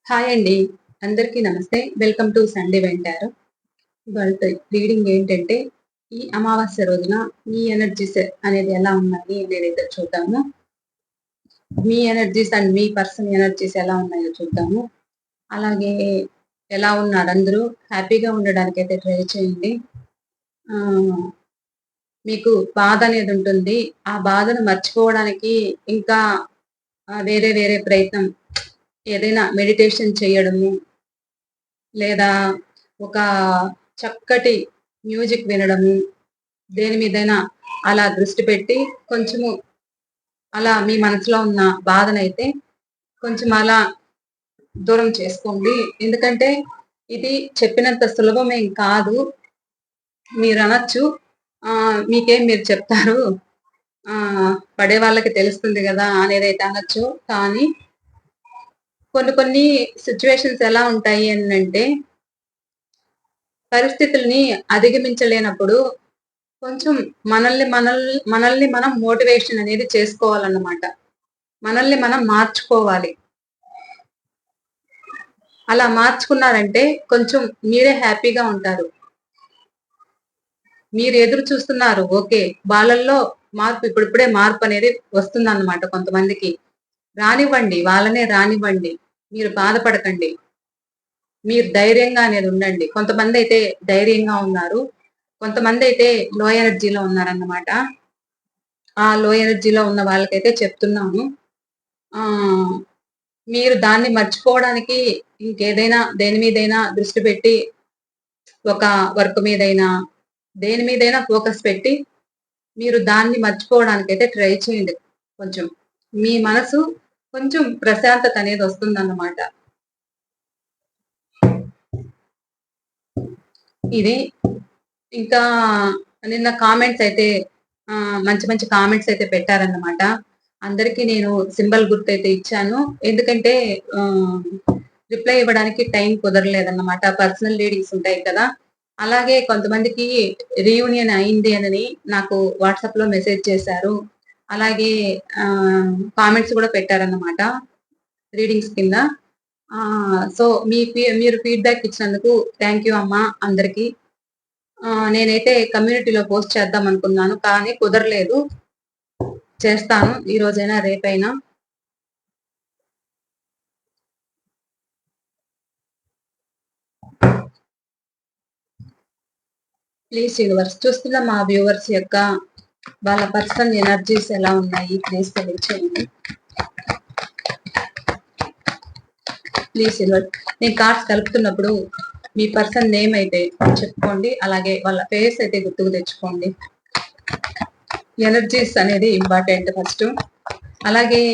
Hi అండి. అందరికీ నమస్తే. వెల్కమ్ టు సండే వెంటారు. ఇవాళ రీడింగ్ ఏంటంటే, ఈ అమావాస్య రోజున మీ ఎనర్జీస్ అనేది ఎలా ఉన్నాయి అనేదైతే చూద్దాము. మీ ఎనర్జీస్ అండ్ మీ పర్సన్ ఎనర్జీస్ ఎలా ఉన్నాయో చూద్దాము. అలాగే ఎలా ఉన్నారు అందరూ? హ్యాపీగా ఉండడానికైతే ట్రై చేయండి. మీకు బాధ అనేది ఉంటుంది. ఆ బాధను మర్చిపోవడానికి ఇంకా వేరే వేరే ప్రయత్నం ఏదైనా మెడిటేషన్ చేయడము, లేదా ఒక చక్కటి మ్యూజిక్ వినడము, దేని మీదైనా అలా దృష్టి పెట్టి కొంచెము అలా మీ మనసులో ఉన్న బాధనైతే కొంచెం అలా దూరం చేసుకోండి. ఎందుకంటే ఇది చెప్పినంత సులభమేం కాదు. మీరు అనొచ్చు, మీకేం మీరు చెప్తారు, పడే వాళ్ళకి తెలుస్తుంది కదా అనేదైతే అనొచ్చు. కానీ కొన్ని కొన్ని సిచ్యువేషన్స్ ఎలా ఉంటాయి అంటే, పరిస్థితుల్ని అధిగమించలేనప్పుడు కొంచెం మనల్ని మనం మోటివేషన్ అనేది చేసుకోవాలన్నమాట. మనల్ని మనం మార్చుకోవాలి. అలా మార్చుకున్నారంటే కొంచెం మీరే హ్యాపీగా ఉంటారు. మీరు ఎదురు చూస్తున్నారు ఓకే. వాళ్ళల్లో మార్పు ఇప్పుడిప్పుడే మార్పనేది వస్తుందన్నమాట కొంతమందికి. రానివ్వండి. వాళ్ళనే రానివ్వండి. మీరు బాధపడకండి. మీరు ధైర్యంగా అనేది ఉండండి. కొంతమందైతే ధైర్యంగా ఉన్నారు. కొంతమందైతే లో ఎనర్జీలో ఉన్నారన్నమాట. ఆ లో ఎనర్జీలో ఉన్న వాళ్ళకైతే చెప్తున్నాను. మీరు దాన్ని మర్చిపోవడానికి ఇంకేదైనా దేని మీదైనా దృష్టి పెట్టి, ఒక వర్క్ మీదైనా, దేని మీదైనా ఫోకస్ పెట్టి, మీరు దాన్ని మర్చిపోవడానికైతే ట్రై చేయండి కొంచెం. మీ మనసు కొంచెం ప్రశాంతత అనేది వస్తుందన్నమాట. ఇది ఇంకా నిన్న కామెంట్స్ అయితే మంచి మంచి కామెంట్స్ అయితే పెట్టారన్నమాట. అందరికీ నేను సింబల్ గుర్తయితే ఇచ్చాను. ఎందుకంటే రిప్లై ఇవ్వడానికి టైం కుదరలేదన్నమాట. పర్సనల్ రీడింగ్స్ ఉంటాయి కదా. అలాగే కొంతమందికి రీయూనియన్ అయింది అని నాకు వాట్సాప్ లో మెసేజ్ చేశారు. అలాగే కామెంట్స్ కూడా పెట్టారన్నమాట రీడింగ్స్ కింద. సో మీరు ఫీడ్బ్యాక్ ఇచ్చినందుకు థ్యాంక్ యూ అమ్మా అందరికి. నేనైతే కమ్యూనిటీలో పోస్ట్ చేద్దాం అనుకున్నాను, కానీ కుదరలేదు. చేస్తాను ఈ రోజైనా రేపైనా. ప్లీజ్ యూనివర్స్, చూస్తున్న మా వ్యూవర్స్ యొక్క వాళ్ళ పర్సనల్ ఎనర్జీస్ ఎలా ఉన్నాయి ప్లీజ్ తెలియచేయండి. ప్లీజ్ యూనివర్స్, నేను కార్డ్స్ కలుపుతున్నప్పుడు మీ పర్సన్ నేమ్ అయితే చెప్పుకోండి, అలాగే వాళ్ళ ఫేస్ అయితే గుర్తుకు తెచ్చుకోండి. ఎనర్జీస్ అనేది ఇంపార్టెంట్ ఫస్ట్. అలాగే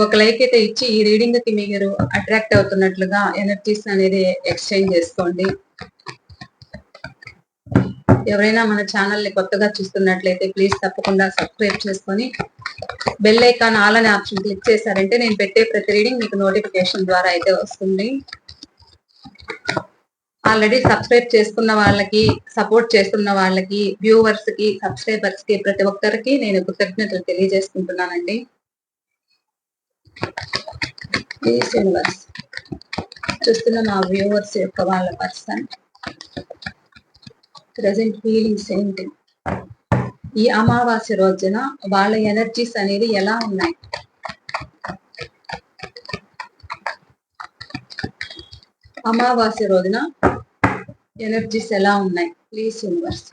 ఒక లైక్ అయితే ఇచ్చి ఈ రీడింగ్ కి మీరు అట్రాక్ట్ అవుతున్నట్లుగా ఎనర్జీస్ అనేది ఎక్స్చేంజ్ చేసుకోండి. ఎవరైనా మన ఛానల్ ని కొత్తగా చూస్తున్నట్లయితే ప్లీజ్ తప్పకుండా సబ్స్క్రైబ్ చేసుకొని బెల్ ఐకాన్ ఆల్ అనే ఆప్షన్ క్లిక్ చేశారంటే నేను పెట్టే ప్రతి రీడింగ్ మీకు నోటిఫికేషన్ ద్వారా అయితే వస్తుంది. ఆల్రెడీ సబ్స్క్రైబ్ చేసుకున్న వాళ్ళకి, సపోర్ట్ చేస్తున్న వాళ్ళకి, వ్యూవర్స్ కి, సబ్స్క్రైబర్స్ కి, ప్రతి ఒక్కరికి నేను కృతజ్ఞతలు తెలియజేసుకుంటున్నానండి. ప్లీజ్ యూనివర్స్, చూస్తున్న మా వ్యూవర్స్ యొక్క వాళ్ళ పర్సన్ ప్రెసెంట్ ఫీలింగ్స్ ఏంటి, ఈ అమావాస్య రోజున వాళ్ళ ఎనర్జీస్ అనేది ఎలా ఉన్నాయి, అమావాస్య రోజున ఎనర్జీస్ ఎలా ఉన్నాయి ప్లీజ్ యూనివర్స్.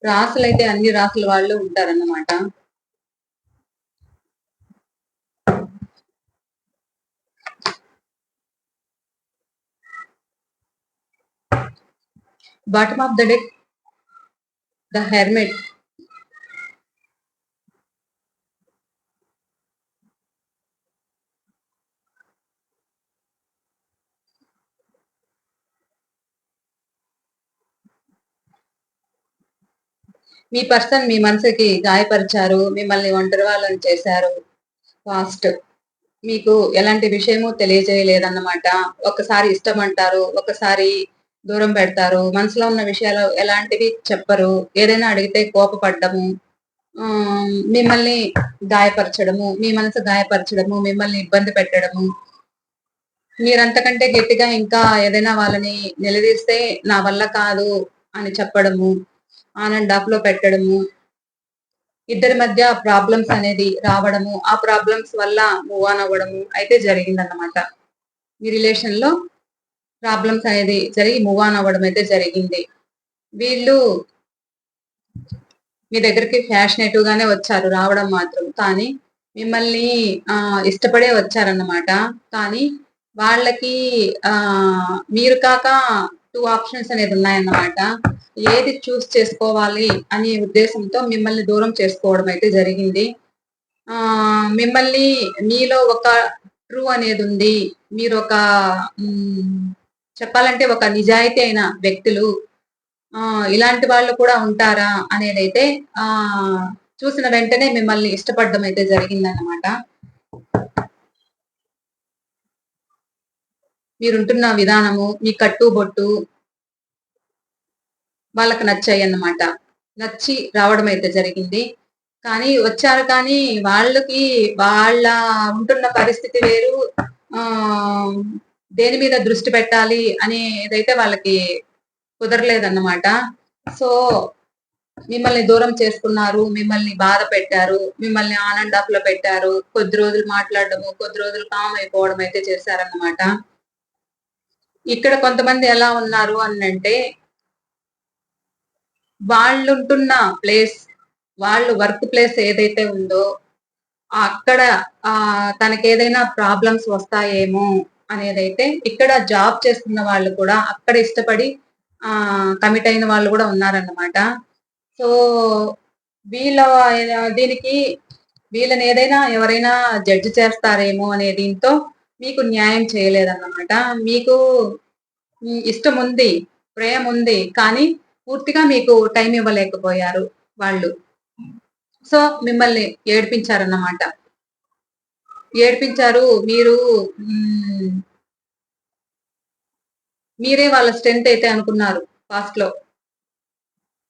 రాసులు అయితే అన్ని రాసుల వాళ్ళు ఉంటారన్నమాట. Bottom of the deck the hermit. మీ పర్సన్ మీ మనసుకి గాయపరిచారు, మిమ్మల్ని ఒంటరి వాళ్ళని చేశారు. ఫాస్ట్ మీకు ఎలాంటి విషయము తెలియజేయలేదన్నమాట. ఒకసారి ఇష్టం అంటారు, ఒకసారి దూరం పెడతారు. మనసులో ఉన్న విషయాలు ఎలాంటివి చెప్పరు. ఏదైనా అడిగితే కోపపడ్డము, మిమ్మల్ని గాయపరచడము, మీ మనసు గాయపరచడము, మిమ్మల్ని ఇబ్బంది పెట్టడము. మీరంతకంటే గట్టిగా ఇంకా ఏదైనా వాళ్ళని నిలదీస్తే నా వల్ల కాదు అని చెప్పడము, ఆన్ అండ్ ఆఫ్ లో పెట్టడము, ఇద్దరి మధ్య ప్రాబ్లమ్స్ అనేది రావడము, ఆ ప్రాబ్లమ్స్ వల్ల మూవ్ ఆన్ అవ్వడము అయితే జరిగిందన్నమాట. మీ రిలేషన్ లో ప్రాబ్లమ్స్ అనేది జరిగి మూవ్ ఆన్ అవ్వడం అయితే జరిగింది. వీళ్ళు మీ దగ్గరికి ఫ్యాషనేటివ్ గానే వచ్చారు, రావడం మాత్రం. కానీ మిమ్మల్ని ఇష్టపడే వచ్చారన్నమాట. కానీ వాళ్ళకి మీరు కాక 2 ఆప్షన్స్ అనేది ఉన్నాయన్నమాట. ఏది చూస్ చేసుకోవాలి అనే ఉద్దేశంతో మిమ్మల్ని దూరం చేసుకోవడం అయితే జరిగింది. మిమ్మల్ని మీలో ఒక ట్రూ అనేది ఉంది. మీరు ఒక చెప్పాలంటే ఒక నిజాయితీ అయిన వ్యక్తులు. ఇలాంటి వాళ్ళు కూడా ఉంటారా అనేదైతే చూసిన వెంటనే మిమ్మల్ని ఇష్టపడడం అయితే జరిగిందన్నమాట. మీరుంటున్న విధానము, మీ కట్టుబొట్టు వాళ్ళకి నచ్చాయి అన్నమాట. నచ్చి రావడం అయితే జరిగింది. కానీ వచ్చారు, కానీ వాళ్ళకి వాళ్ళ ఉంటున్న పరిస్థితి వేరు. దేని మీద దృష్టి పెట్టాలి అనేదైతే వాళ్ళకి కుదరలేదన్నమాట. సో మిమ్మల్ని దూరం చేసుకున్నారు, మిమ్మల్ని బాధ పెట్టారు, మిమ్మల్ని ఆన్ అండ్ ఆఫ్ లో పెట్టారు. కొద్ది రోజులు మాట్లాడడము, కొద్ది రోజులు కామ్ అయిపోవడం అయితే చేశారన్నమాట. ఇక్కడ కొంతమంది ఎలా ఉన్నారు అంటే, వాళ్ళుంటున్న ప్లేస్, వాళ్ళు వర్క్ ప్లేస్ ఏదైతే ఉందో అక్కడ తనకి ఏదైనా ప్రాబ్లమ్స్ వస్తాయేమో అనేదైతే, ఇక్కడ జాబ్ చేస్తున్న వాళ్ళు కూడా అక్కడ ఇష్టపడి కమిట్ అయిన వాళ్ళు కూడా ఉన్నారన్నమాట. సో వీళ్ళ దీనికి వీళ్ళని ఏదైనా ఎవరైనా జడ్జి చేస్తారేమో అనే దీంతో మీకు న్యాయం చేయలేదన్నమాట. మీకు ఇష్టం ఉంది, ప్రేమ ఉంది, కానీ పూర్తిగా మీకు టైం ఇవ్వలేకపోయారు వాళ్ళు. సో మిమ్మల్ని ఏడిపించారన్నమాట. ఏడిపించారు. మీరే వాళ్ళ స్ట్రెంత్ అయితే అనుకున్నారు పాస్ట్ లో,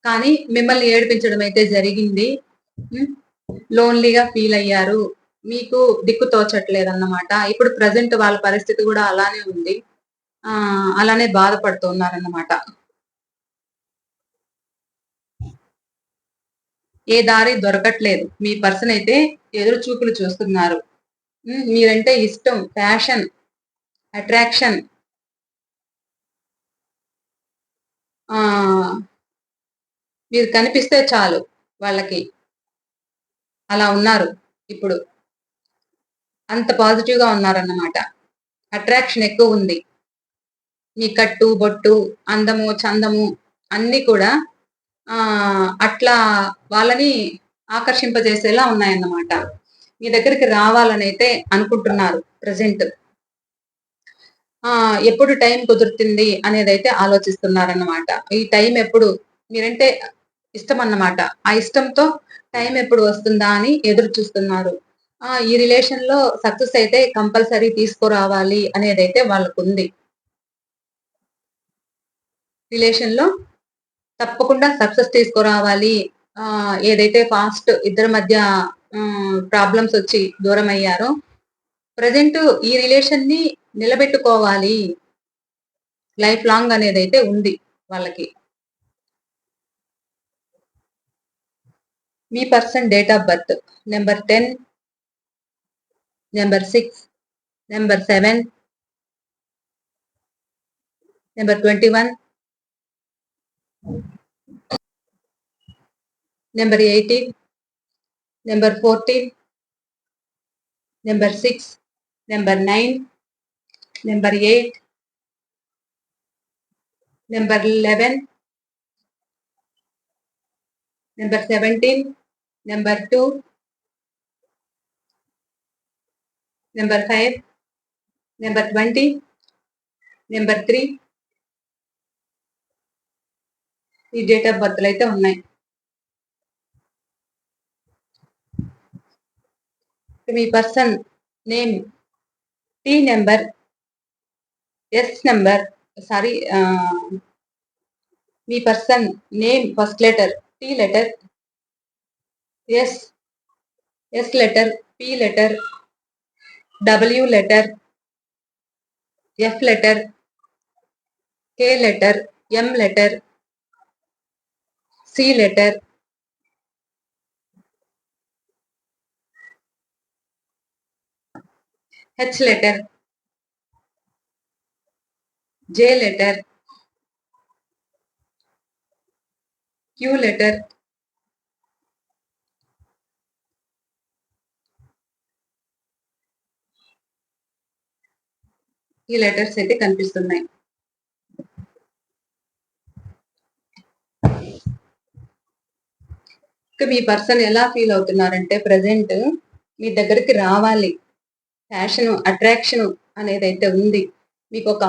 కానీ మిమ్మల్ని ఏడిపించడం అయితే జరిగింది. లోన్లీగా ఫీల్ అయ్యారు, మీకు దిక్కు తోచట్లేదన్నమాట. ఇప్పుడు ప్రజెంట్ వాళ్ళ పరిస్థితి కూడా అలానే ఉంది. అలానే బాధపడుతున్నారన్నమాట. ఏ దారి దొరకట్లేదు. మీ పర్సన్ అయితే ఎదురు చూపులు చూస్తున్నారు. మీరంటే ఇష్టం, ప్యాషన్, అట్రాక్షన్. మీరు కనిపిస్తే చాలు వాళ్ళకి, అలా ఉన్నారు ఇప్పుడు. అంత పాజిటివ్ గా ఉన్నారన్నమాట. అట్రాక్షన్ ఎక్కువ ఉంది. మీ కట్టు బొట్టు, అందము చందము అన్ని కూడా అట్లా వాళ్ళని ఆకర్షింపజేసేలా ఉన్నాయన్నమాట. మీ దగ్గరికి రావాలని అయితే అనుకుంటున్నారు ప్రజెంట్. ఎప్పుడు టైం కుదురుతుంది అనేది అయితే ఆలోచిస్తున్నారన్నమాట. ఈ టైం ఎప్పుడు, మీరంటే ఇష్టం అన్నమాట. ఆ ఇష్టంతో టైం ఎప్పుడు వస్తుందా అని ఎదురు చూస్తున్నారు. ఈ రిలేషన్ లో సక్సెస్ అయితే కంపల్సరీ తీసుకురావాలి అనేదైతే వాళ్ళకుంది. రిలేషన్ లో తప్పకుండా సక్సెస్ తీసుకురావాలి. ఏదైతే పాస్ట్ ఇద్దరి మధ్య ప్రాబ్లమ్స్ వచ్చి దూరం అయ్యారో, ప్రజెంట్ ఈ రిలేషన్ ని నిలబెట్టుకోవాలి లైఫ్ లాంగ్ అనేదైతే ఉంది వాళ్ళకి. మీ person date of birth number 10, number 6, number 7, number 21, number 18, number 14, number 6, number 9, number 8, number 11, number 17, number 2, number 5, number 20, number 3 ఈ డేట్ ఆఫ్ బర్త్లు అయితే ఉన్నాయి. మీ person name T number, S number, sorry, మీ person name first letter T letter, S S letter, P letter, W letter, F letter, K letter, M letter, C letter, H letter, J letter, Q letter, ఈ letters అయితే కనిపిస్తున్నాయి. మీ person ఎలా feel అవుతున్నారంటే present మీ దగ్గరికి రావాలి, passion attraction అనేది అయితే ఉంది, మీకు ఒక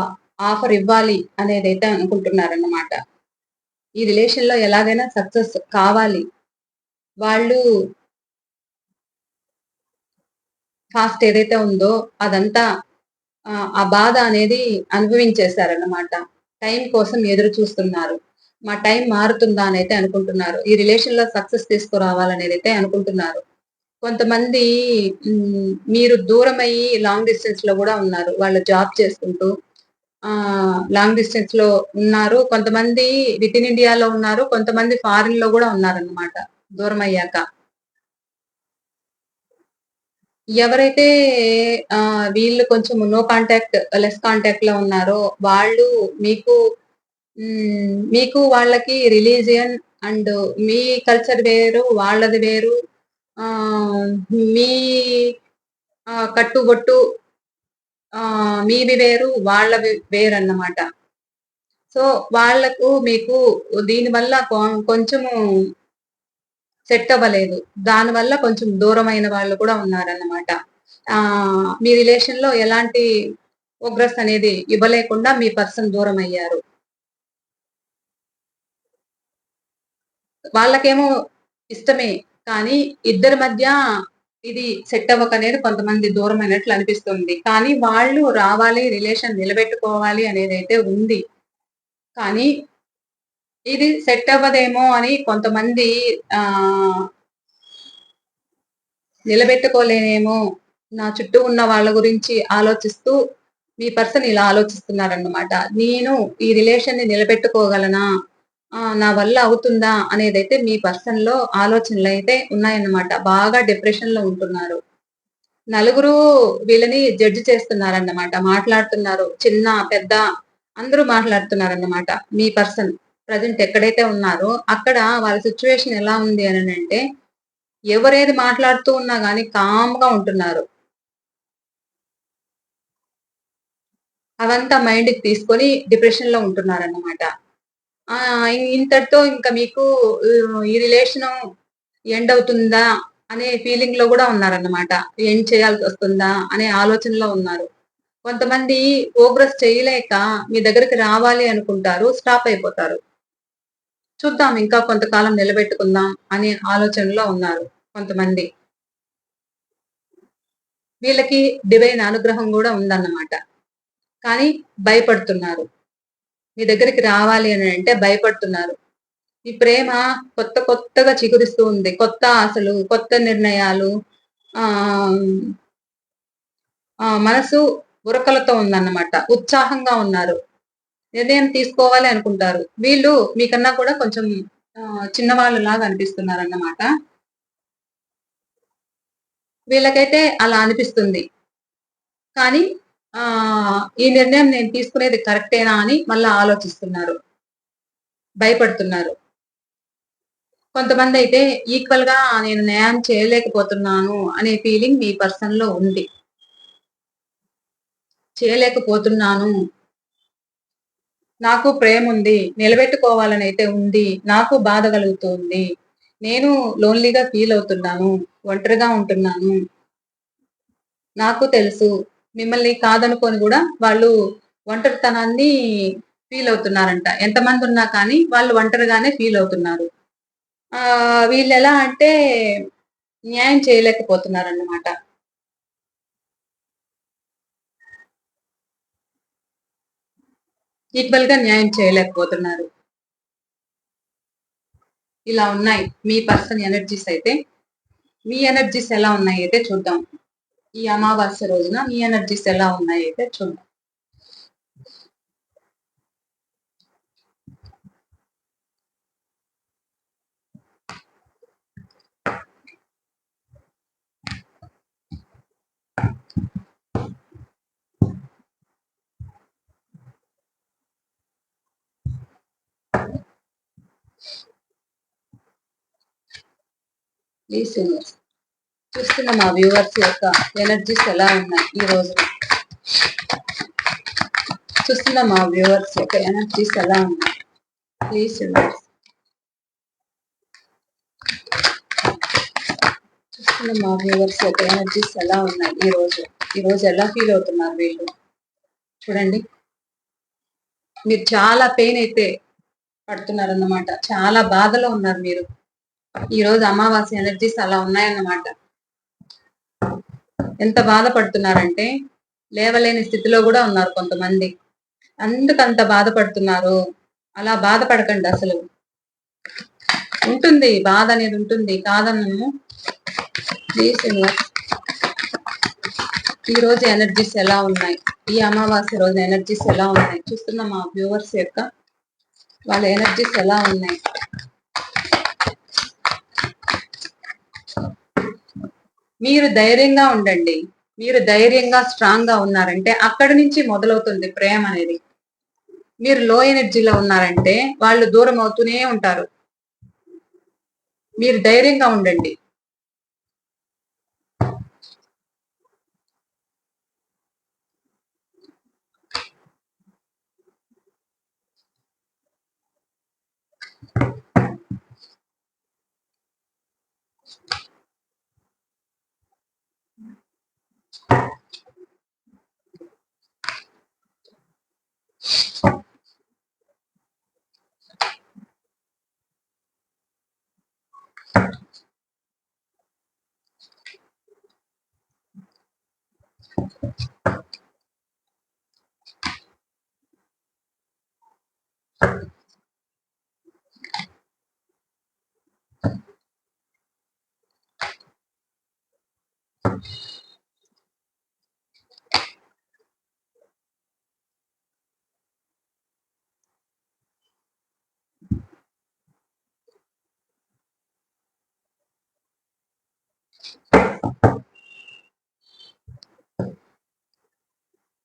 ఆఫర్ ఇవ్వాలి అనేది అయితే అనుకుంటున్నారన్నమాట. ఈ రిలేషన్ లో ఎలాగైనా సక్సెస్ కావాలి, వాళ్ళు ఫాస్ట్ ఏదైతే ఉందో అదంతా ఆ బాధ అనేది అనుభవించేశారన్నమాట. టైం కోసం ఎదురు చూస్తున్నారు. మా టైం మారుతుందా అని అయితే అనుకుంటున్నారు. ఈ రిలేషన్ లో సక్సెస్ తీసుకురావాలనేది అయితే అనుకుంటున్నారు. కొంతమంది మీరు దూరం అయ్యి లాంగ్ డిస్టెన్స్ లో కూడా ఉన్నారు. వాళ్ళు జాబ్ చేసుకుంటూ లాంగ్ డిస్టెన్స్ లో ఉన్నారు. కొంతమంది విత్ ఇన్ ఇండియాలో ఉన్నారు. కొంతమంది ఫారిన్ లో కూడా ఉన్నారన్నమాట దూరం అయ్యాక. ఎవరైతే వీళ్ళు కొంచెం నో కాంటాక్ట్, లెస్ కాంటాక్ట్ లో ఉన్నారో వాళ్ళు మీకు మీకు వాళ్ళకి రిలీజియన్ అండ్ మీ కల్చర్ వేరు, వాళ్ళది వేరు. మీ కట్టుబొట్టు మీవి వేరు, వాళ్ళవి వేరు అన్నమాట. సో వాళ్ళకు మీకు దీనివల్ల కొంచెము సెట్ అవ్వలేదు. దానివల్ల కొంచెం దూరమైన వాళ్ళు కూడా ఉన్నారన్నమాట. మీ రిలేషన్ లో ఎలాంటి ప్రోగ్రెస్ అనేది ఇవ్వలేకుండా మీ పర్సన్ దూరం అయ్యారు. వాళ్ళకేమో ఇష్టమే, కానీ ఇద్దరి మధ్య ఇది సెట్ అవ్వకనేది కొంతమంది దూరం అయినట్లు అనిపిస్తుంది. కానీ వాళ్ళు రావాలి, రిలేషన్ నిలబెట్టుకోవాలి అనేది అయితే ఉంది. కానీ ఇది సెట్ అవ్వదేమో అని కొంతమంది నిలబెట్టుకోలేనేమో, నా చుట్టూ ఉన్న వాళ్ళ గురించి ఆలోచిస్తూ మీ పర్సన్ ఇలా ఆలోచిస్తున్నారన్నమాట. నేను ఈ రిలేషన్ ని నిలబెట్టుకోగలనా, నా వల్ల అవుతుందా అనేదైతే మీ పర్సన్ లో ఆలోచనలు అయితే ఉన్నాయన్నమాట. బాగా డిప్రెషన్ లో ఉంటున్నారు. నలుగురు వీళ్ళని జడ్జి చేస్తున్నారన్నమాట. మాట్లాడుతున్నారు, చిన్న పెద్ద అందరూ మాట్లాడుతున్నారన్నమాట. మీ పర్సన్ ప్రజెంట్ ఎక్కడైతే ఉన్నారో అక్కడ వాళ్ళ సిచ్యువేషన్ ఎలా ఉంది అని అంటే, ఎవరేది మాట్లాడుతూ ఉన్నా గానీ కామ్‌గా ఉంటున్నారు. అవంతా మైండ్‌కి తీసుకొని డిప్రెషన్‌లో ఉంటున్నారన్నమాట. ఇంతటితో ఇంకా మీకు ఈ రిలేషను ఎండ్ అవుతుందా అనే ఫీలింగ్‌లో గూడా ఉన్నారన్నమాట. ఎండ్ చేయాల్సొస్తుందా అనే ఆలోచనలో ఉన్నారు. కొంతమంది ప్రోగ్రెస్ చేయలేక మీ దగ్గరికి రావాలి అనుకుంటారు. స్టాప్ అయిపోతారు. చూద్దాం ఇంకా కొంతకాలం నిలబెట్టుకుందాం అనే ఆలోచనలో ఉన్నారు కొంతమంది. వీళ్ళకి డివైన్ అనుగ్రహం గూడా ఉందన్నమాట. కానీ భయపడుతున్నారు. మీ దగ్గరికి రావాలి అని అంటే భయపడుతున్నారు. ఈ ప్రేమ కొత్తగా చిగురిస్తూ ఉంది. కొత్త ఆశలు, కొత్త నిర్ణయాలు, ఆహ్, మనసు ఉరకలతో ఉందన్నమాట. ఉత్సాహంగా ఉన్నారు. నిర్ణయం తీసుకోవాలి అనుకుంటారు. వీళ్ళు మీకన్నా కూడా కొంచెం చిన్నవాళ్ళలాగా అనిపిస్తున్నారన్నమాట. వీళ్ళకైతే అలా అనిపిస్తుంది. కానీ ఈ నిర్ణయం నేను తీసుకునేది కరెక్టేనా అని మళ్ళా ఆలోచిస్తున్నారు. భయపడుతున్నారు. కొంతమందయితే ఈక్వల్‌గా నేను న్యాయం చేయలేకపోతున్నాను అనే ఫీలింగ్ మీ పర్సన్‌లో ఉంది. చేయలేకపోతున్నాను. నాకు ప్రేముంది. నిలబెట్టుకోవాలనైతే ఉంది. నాకు బాధ కలుగుతుంది. నేను లోన్లీగా ఫీల్ అవుతున్నాను, ఒంటరిగా ఉంటున్నాను. నాకు తెలుసు. మిమ్మల్ని కాదనుకోని గూడా వాళ్ళు ఒంటరితనాన్ని ఫీల్ అవుతున్నారంట. ఎంతమందున్నా కానీ వాళ్ళు ఒంటరిగానే ఫీల్ అవుతున్నారు. వీళ్ళెలా అంటే న్యాయం చేయలేకపోతున్నారన్నమాట. ఈక్వల్‌గా న్యాయం చేయలేకపోతున్నారు. ఇలా ఉన్నాయి మీ పర్సన్ ఎనర్జీస్ అయితే. మీ ఎనర్జీస్ ఎలా ఉన్నాయైతే చూద్దాం. ఈ అమావాస్య రోజున మీ ఎనర్జీస్ ఎలా ఉన్నాయైతే చూద్దాం. ప్లీజ్ యూనివర్స్ చూస్తున్న మా వ్యూవర్స్ యొక్క ఎనర్జీస్ ఎలా ఉన్నాయి ఈ రోజున. చూస్తున్న మా వ్యూవర్స్ యొక్క ఎనర్జీస్ ఎలా ఉన్నాయి. ప్లీజ్ యూనివర్స్ చూస్తున్న మా వ్యూవర్స్ యొక్క ఎనర్జీస్ ఎలా ఉన్నాయి ఈ రోజు. ఈ రోజు ఎలా ఫీల్ అవుతున్నారు వీళ్ళు. చూడండి, మీరు చాలా పెయిన్ అయితే పడుతున్నారన్నమాట. చాలా బాధలో ఉన్నారు మీరు. ఈ రోజు అమావాస్య ఎనర్జీస్ అలా ఉన్నాయన్నమాట. ఎంత బాధపడుతున్నారంటే లేవలేని స్థితిలో కూడా ఉన్నారు కొంతమంది. అందుకంత బాధపడుతున్నారు. అలా బాధపడకండి అసలు. ఉంటుంది, బాధ అనేది ఉంటుంది, కాదనను. ప్లీజ్ ఈ రోజు ఎనర్జీస్ ఎలా ఉన్నాయి, ఈ అమావాస్య రోజు ఎనర్జీస్ ఎలా ఉన్నాయి. చూస్తున్న మా వ్యూవర్స్ యొక్క వాళ్ళ ఎనర్జీస్ ఎలా ఉన్నాయి. మీరు ధైర్యంగా ఉండండి. మీరు ధైర్యంగా స్ట్రాంగ్ గా ఉన్నారంటే అక్కడి నుంచి మొదలవుతుంది ప్రేమ అనేది. మీరు లో ఎనర్జీలో ఉన్నారంటే వాళ్ళు దూరం అవుతూనే ఉంటారు. మీరు ధైర్యంగా ఉండండి.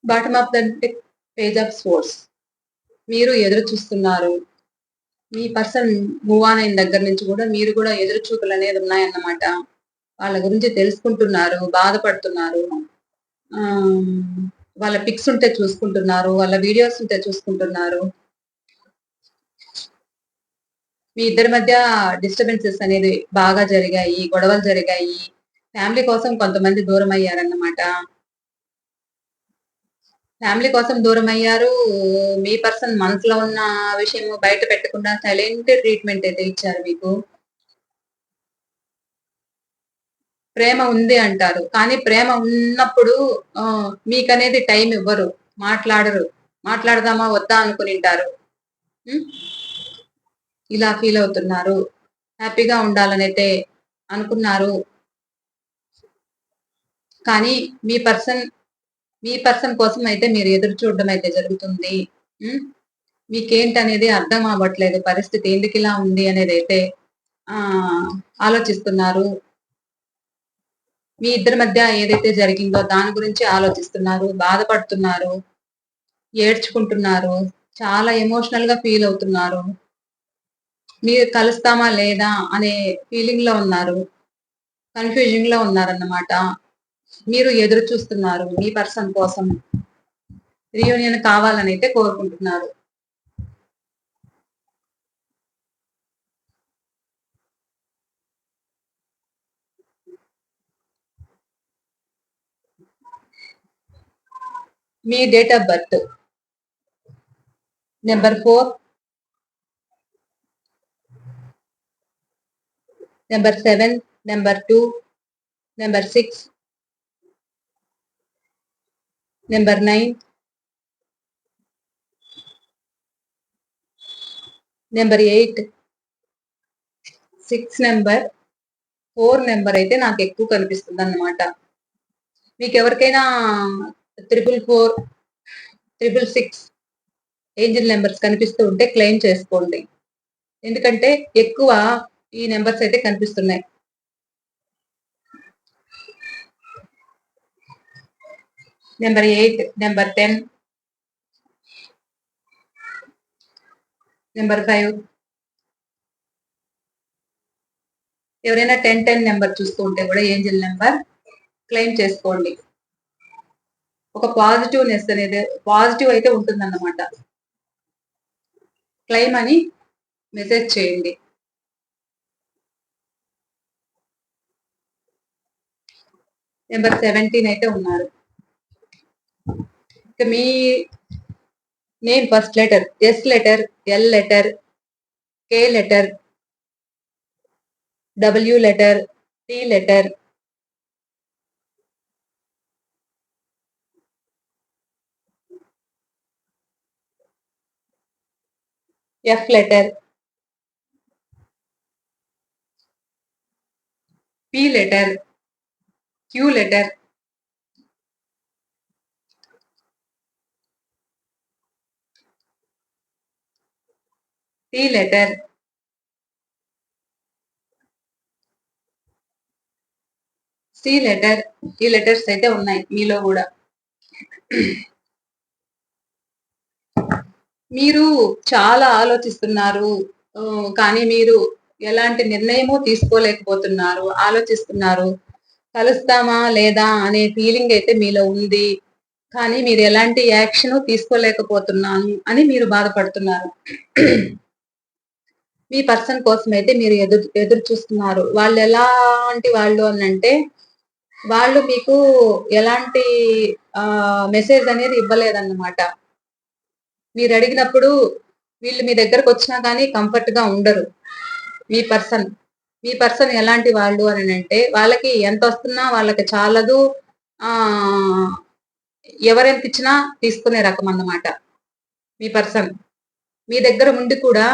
Bottom of the page of sports. మీరు ఎదురు చూస్తున్నారు. మీ పర్సన్ మూవ్ ఆన్ అయిన దగ్గర నుంచి కూడా మీరు కూడా ఎదురు చూపులు అనేది ఉన్నాయన్నమాట. వాళ్ళ గురించి తెలుసుకుంటున్నారు, బాధపడుతున్నారు. ఆ, వాళ్ళ పిక్స్ ఉంటే చూసుకుంటున్నారు, వాళ్ళ వీడియోస్ ఉంటే చూసుకుంటున్నారు. మీ ఇద్దరి మధ్య డిస్టర్బెన్సెస్ అనేది బాగా జరిగాయి, గొడవలు జరిగాయి. ఫ్యామిలీ కోసం కొంతమంది దూరం అయ్యారన్నమాట. ఫ్యామిలీ కోసం దూరం అయ్యారు. మీ పర్సన్ మనసులో ఉన్న విషయం బయట పెట్టకుండా సైలెంట్ ట్రీట్మెంట్ అయితే ఇచ్చారు మీకు. ప్రేమ ఉంది అంటారు, కానీ ప్రేమ ఉన్నప్పుడు మీకనేది టైం ఇవ్వరు, మాట్లాడరు. మాట్లాడదామా వద్దా అనుకునింటారు. ఉం? ఇలా ఫీల్ అవుతున్నారు. హ్యాపీగా ఉండాలనైతే అనుకున్నారు, కానీ మీ పర్సన్ మీ పర్సన్ కోసం అయితే మీరు ఎదురు చూడడం అయితే జరుగుతుంది. ఉం? మీకేంటనేది అర్థం అవ్వట్లేదు, పరిస్థితి ఎందుకు ఇలా ఉంది అనేది అయితే ఆ ఆలోచిస్తున్నారు. మీ ఇద్దరి మధ్య ఏదైతే జరిగిందో దాని గురించి ఆలోచిస్తున్నారు, బాధపడుతున్నారు, ఏడ్చుకుంటున్నారు, చాలా ఎమోషనల్ గా ఫీల్ అవుతున్నారు. మీరు కలుస్తామా లేదా అనే ఫీలింగ్ లో ఉన్నారు, కన్ఫ్యూజింగ్ లో ఉన్నారన్నమాట. మీరు ఎదురు చూస్తున్నారు మీ పర్సన్ కోసం. రీయూనియన్ కావాలని అయితే కోరుకుంటున్నారు. మీ date of birth, number 4, number 7, number 2, number 6, number 9, number 8, 6 number, 4 number అయితే నాకు ఎక్కువ కనిపిస్తుంది అన్నమాట. మీకు ఎవరికైనా 444, 666 ఏంజిల్ నెంబర్స్ కనిపిస్తూ ఉంటే క్లెయిమ్ చేసుకోండి. ఎందుకంటే ఎక్కువ ఈ నెంబర్స్ అయితే కనిపిస్తున్నాయి. Number 8, number 10, number 5. ఎవరైనా 10 నెంబర్ చూస్తూ ఉంటే కూడా ఏంజిల్ నెంబర్ క్లెయిమ్ చేసుకోండి. ఒక పాజిటివ్నెస్ అనేది పాజిటివ్ అయితే ఉంటుందన్నమాట. క్లెయిమ్ అని మెసేజ్ చేయండి. నెంబర్ 17 అయితే ఉన్నారు. ఇక మీ name first letter S letter, L letter, K letter, W letter, T letter, F letter, P letter, Q letter, T letter, C letter. ఈ లెటర్స్ అయితే ఉన్నాయి మీలో కూడా. మీరు చాలా ఆలోచిస్తున్నారు, కానీ మీరు ఎలాంటి నిర్ణయము తీసుకోలేకపోతున్నారు, ఆలోచిస్తున్నారు. కలుస్తామా లేదా అనే ఫీలింగ్ అయితే మీలో ఉంది, కానీ మీరు ఎలాంటి యాక్షన్ తీసుకోలేకపోతున్నాను అని మీరు బాధపడుతున్నారు. మీ పర్సన్ కోసం అయితే మీరు ఎదురు చూస్తున్నారు. వాళ్ళు ఎలాంటి వాళ్ళు అని అంటే, వాళ్ళు మీకు ఎలాంటి మెసేజ్ అనేది ఇవ్వలేదన్నమాట. మీరు అడిగినప్పుడు వీళ్ళు మీ దగ్గరకు వచ్చినా కానీ కంఫర్ట్ గా ఉండరు. మీ పర్సన్ ఎలాంటి వాళ్ళు అని అంటే, వాళ్ళకి ఎంత వస్తున్నా వాళ్ళకి చాలదు. ఆ ఎవరెంత ఇచ్చినా తీసుకునే రకం అన్నమాట మీ పర్సన్. మీ దగ్గర ఉండి కూడా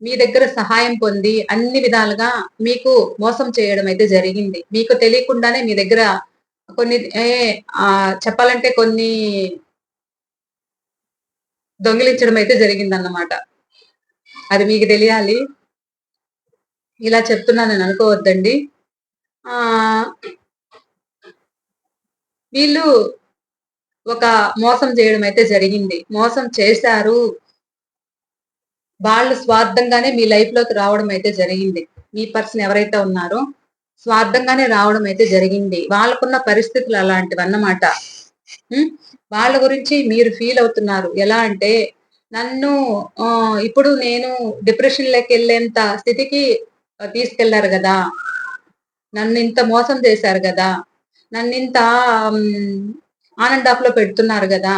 మీ దగ్గర సహాయం పొంది అన్ని విధాలుగా మీకు మోసం చేయడం అయితే జరిగింది. మీకు తెలియకుండానే మీ దగ్గర కొన్ని చెప్పాలంటే కొన్ని దొంగిలించడం అయితే జరిగిందన్నమాట. అది మీకు తెలియాలి. ఇలా చెప్తున్నానని అనుకోవద్దండి. ఆ వీళ్ళు ఒక మోసం చేయడం అయితే జరిగింది. మోసం చేశారు. వాళ్ళు స్వార్థంగానే మీ లైఫ్ లోకి రావడం అయితే జరిగింది. మీ పర్సన్ ఎవరైతే ఉన్నారో స్వార్థంగానే రావడం అయితే జరిగింది. వాళ్ళకున్న పరిస్థితులు అలాంటివన్నమాట. వాళ్ళ గురించి మీరు ఫీల్ అవుతున్నారు. ఎలా అంటే, నన్ను ఇప్పుడు నేను డిప్రెషన్ లోకి వెళ్ళేంత స్థితికి తీసుకెళ్లారు కదా, నన్ను ఇంత మోసం చేశారు కదా, నన్ను ఇంత ఆన్ అండ్ ఆఫ్ లో పెడుతున్నారు కదా,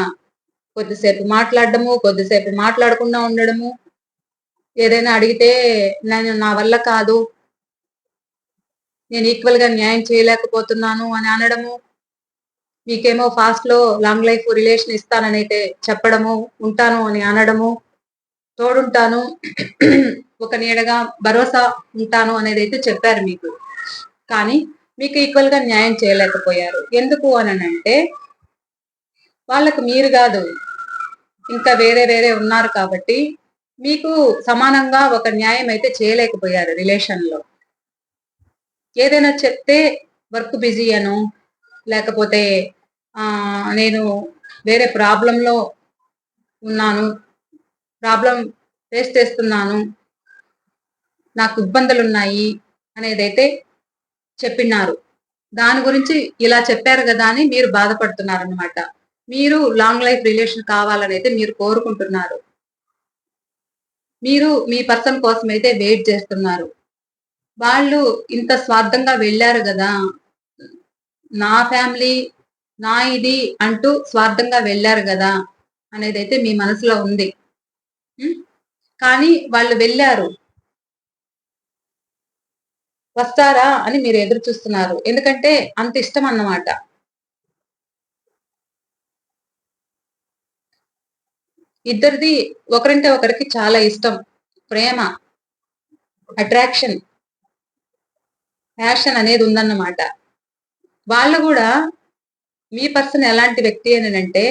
కొద్దిసేపు మాట్లాడడము, కొద్దిసేపు మాట్లాడకుండా ఉండడము, ఏదైనా అడిగితే నా వల్ల కాదు, నేను ఈక్వల్ గా న్యాయం చేయలేకపోతున్నాను అని అనడము, మీకేమో ఫాస్ట్ లో లాంగ్ లైఫ్ రిలేషన్ ఇస్తానని అయితే చెప్పడము, ఉంటాను అని అనడము, తోడుంటాను, ఒక నీడగా భరోసా ఉంటాను అనేది అయితే చెప్పారు మీకు. కానీ మీకు ఈక్వల్ గా న్యాయం చేయలేకపోయారు. ఎందుకు అని అంటే, వాళ్ళకు మీరు కాదు, ఇంకా వేరే వేరే ఉన్నారు కాబట్టి మీకు సమానంగా ఒక న్యాయం అయితే చేయలేకపోయారు రిలేషన్ లో. ఏదైనా చెప్తే వర్క్ బిజీ అను, లేకపోతే నేను వేరే ప్రాబ్లంలో ఉన్నాను, ప్రాబ్లం ఫేస్ చేస్తున్నాను, నాకు ఇబ్బందులు ఉన్నాయి అనేదైతే చెప్పినారు. దాని గురించి ఇలా చెప్పారు కదా అని మీరు బాధపడుతున్నారు అనమాట. మీరు లాంగ్ లైఫ్ రిలేషన్ కావాలని అయితే మీరు కోరుకుంటున్నారు. మీరు మీ పర్సన్ కోసం అయితే వెయిట్ చేస్తున్నారు. వాళ్ళు ఇంత స్వార్థంగా వెళ్ళారు కదా, నా ఫ్యామిలీ నా ఇది అంటూ స్వార్థంగా వెళ్ళారు కదా అనేదైతే మీ మనసులో ఉంది. కానీ వాళ్ళు వెళ్ళారు. వస్తారా అని మీరు ఎదురు చూస్తున్నారు. ఎందుకంటే అంత ఇష్టం అన్నమాట. ఇద్దరిది ఒకరంటే ఒకరికి చాలా ఇష్టం. ప్రేమ, అట్రాక్షన్, ప్యాషన్ అనేది ఉందన్నమాట. వాళ్ళు గూడా మీ పర్సన్ ఎలాంటి వ్యక్తి అనంటే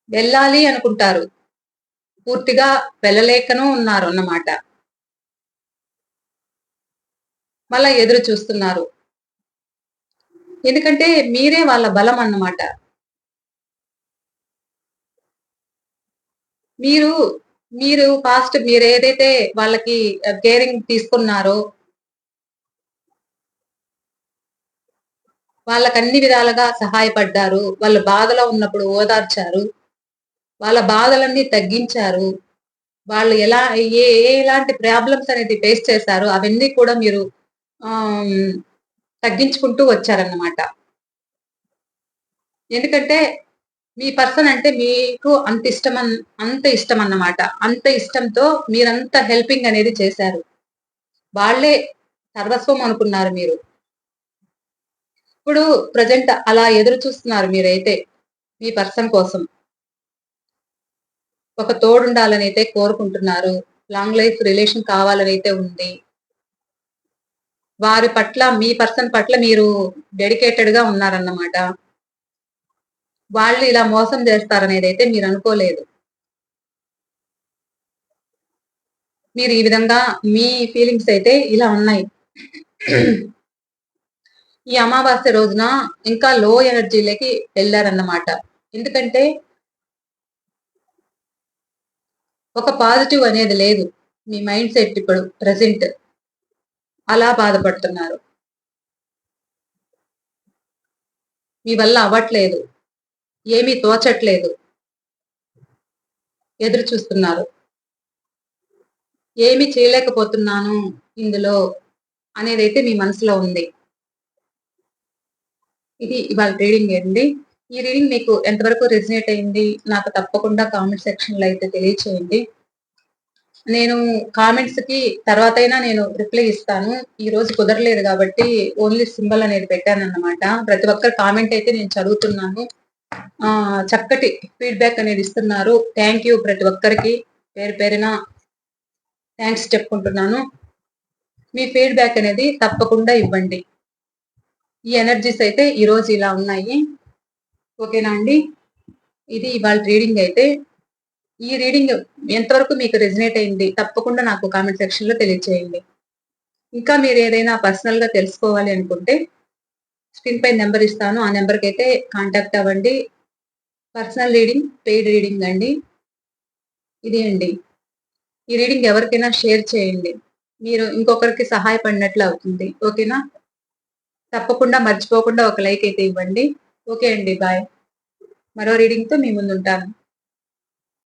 వెళ్ళాలి అనుకుంటారు. పూర్తిగా వెళ్ళలేకనూ ఉన్నారు అన్నమాట. మళ్ళా ఎదురు చూస్తున్నారు. ఎందుకంటే మీరే వాళ్ళ బలం అన్నమాట. మీరు, మీరు పాస్ట్ మీరేదైతే వాళ్ళకి కేరింగ్ తీసుకున్నారో, వాళ్ళకన్ని విధాలుగా సహాయపడ్డారు. వాళ్ళు బాధలో ఉన్నప్పుడు ఓదార్చారు. వాళ్ళ బాధలన్నీ తగ్గించారు. వాళ్ళు ఎలాంటి ప్రాబ్లమ్స్ అనేది ఫేస్ చేశారో అవన్నీ కూడా మీరు ఆహ్, తగ్గించుకుంటూ వచ్చారన్నమాట. ఎందుకంటే మీ పర్సన్ అంటే మీకు అంత ఇష్టమన్నమాట. అంత ఇష్టంతో మీరంత హెల్పింగ్ అనేది చేశారు. వాళ్ళే సర్వస్వం అనుకున్నారు మీరు. ఇప్పుడు ప్రెజెంట్ అలా ఎదురు చూస్తున్నారు మీరైతే మీ పర్సన్ కోసం. ఒక తోడుండాలనైతే కోరుకుంటున్నారు. లాంగ్ లైఫ్ రిలేషన్ కావాలనైతే ఉంది. వారి పట్ల మీ పర్సన్ పట్ల మీరు డెడికేటెడ్‌గా ఉన్నారన్నమాట. వాళ్ళు ఇలా మోసం చేస్తారనేదైతే మీరనుకోలేదు. మీరు ఈ విధంగా మీ ఫీలింగ్స్ అయితే ఇలా ఉన్నాయి. ఈ అమావాస్య రోజున ఇంకా లో ఎనర్జీ‌లకి వెళ్లారన్నమాట. ఎందుకంటే ఒక పాజిటివ్ అనేది లేదు. మీ మైండ్ సెట్ ఇప్పుడు ప్రెజెంట్ అలా బాధపడుతున్నారు. మీ వల్ల అవ్వట్లేదు. ఏమీ తోచట్లేదు. ఎదురు చూస్తున్నారు. ఏమి చేయలేకపోతున్నాను ఇందులో అనేదైతే మీ మనసులో ఉంది. ఇది ఇవాళ రీడింగ్ అండి. ఈ రీడింగ్ మీకు ఎంతవరకు రెజొనేట్ అయింది? నాకు తప్పకుండా కామెంట్ సెక్షన్‌లో అయితే తెలియచేయండి. నేను కామెంట్స్‌కి తర్వాతైనా నేను రిప్లై ఇస్తాను. ఈరోజు కుదరలేదు గాబట్టి ఓన్లీ సింబల్ అనేది పెట్టానన్నమాట. ప్రతి ఒక్కరి కామెంట్ అయితే నేను చదువుతున్నాను. చక్కటి ఫీడ్‌బ్యాక్ అనేది ఇస్తున్నారు. థాంక్ యూ ప్రతి ఒక్కరికి. పేరు పేరున థాంక్స్ చెప్పుకుంటున్నాను. మీ ఫీడ్‌బ్యాక్ అనేది తప్పకుండా ఇవ్వండి. ఈ ఎనర్జీస్ అయితే ఈరోజు ఇలా ఉన్నాయి. ఓకేనా అండి? ఇది ఇవాళ రీడింగ్ అయితే. ఈ రీడింగ్ ఎంతవరకు మీకు రెజొనేట్ అయింది? తప్పకుండా నాకు కామెంట్ సెక్షన్‌లో తెలియచేయండి. ఇంకా మీరేదైనా పర్సనల్‌గా తెలుసుకోవాలి అనుకుంటే స్క్రీన్ పైన నంబర్ ఇస్తాను. ఆ నంబర్‌కైతే కాంటాక్ట్ అవ్వండి. పర్సనల్ రీడింగ్, పెయిడ్ రీడింగ్ అండి. ఇదే అండి. ఈ రీడింగ్ ఎవరికైనా షేర్ చేయండి. మీరు ఇంకొకరికి సహాయపడినట్లు అవుతుంది. ఓకేనా? తప్పకుండా మర్చిపోకుండా ఒక లైక్ అయితే ఇవ్వండి. ఓకే అండి. బాయ్. మరో రీడింగ్‌తో మీ ముందుంటాను.